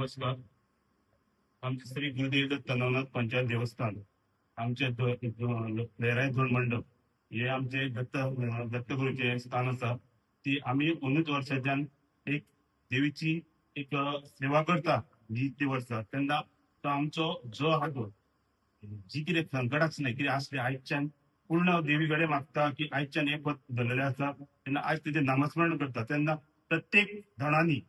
नमस्कार. आमचे श्री गुरुदेव दत्त नवनाथ पंचायत देवस्थान, आमचे लहराई धोंड मंडप हे आमचे दत्तगुरूचे स्थान असा. ती आम्ही 19 वर्षाच्यान एक देवीची एक सेवा करता. जी ते वर्सा तेन्ना तो आमचो जो आहा तो जी कितें संकट आसलें कितें आसलें आयच्यान पूर्ण देवी कडेन मागता की आयच्यान हें पद धरलेलें आसा तेन्ना आयज तेजें नामस्मरण करता तेन्ना प्रत्येक धडांनी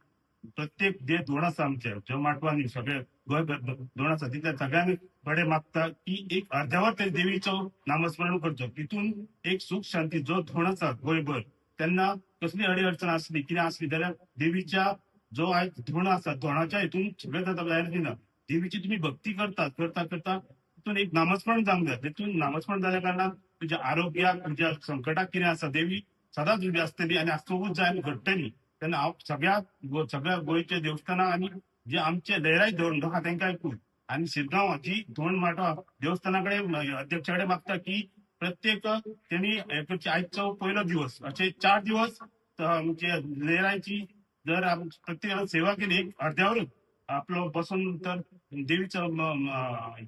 प्रत्येक जे धोंड आसा आमचे ज्यो माटवांनी सगळे गोंयभर धोंड आसा तितल्या सगळ्यांनी कडेन मागता की एक अर्द्यावर ते देवीचो नामस्मरण करचो. तितून एक सुख शांती जो धोंड आसा गोंयभर तेन्ना कसली अडचण आसली कितें आसली जाल्यार देवीच्या जो आयज धोंड आसा धोंडाच्या हितून सगळें जाता भायर दिना. देवीची तुम्ही भक्ती करता करता करता तितून एक नामस्मरण जावंक जाय. तितून नामस्मरण जाल्या कारणान तुज्या आरोग्याक तुज्या संकटाक कितें आसा देवी सदांच उबी आसतली आनी आसोवूच जाय आनी घडटली. तेन्ना हांव सगळ्या गोंयच्या देवस्थानां आनी जे आमचे लहराई धोंड आहा तांकां ऐकून आनी शिरगांव जी धोंड माटवा देवस्थाना कडेन अध्यक्षा कडेन मागता की प्रत्येक तेणी हे करचे. आयचो पयलो दिवस अशे 4 दिवस आमचे लहराईची जर प्रत्येकान सेवा केली एक अर्द्यावरूच आपलो बसून तर देवीचो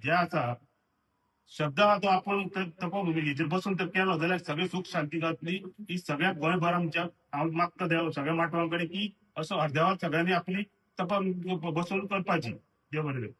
जे आसा शब्द आहा तो आपण हेचेर बसून तर केलो जाल्यार सगळे सुख शांती जातली. ही सगळ्या गोंयभर आमच्या हांव मागता देव सगळ्या माटवां कडेन की असो अर्द्यावर सगळ्यांनी आपली तपा बसून करपाची. देव बरें करूं.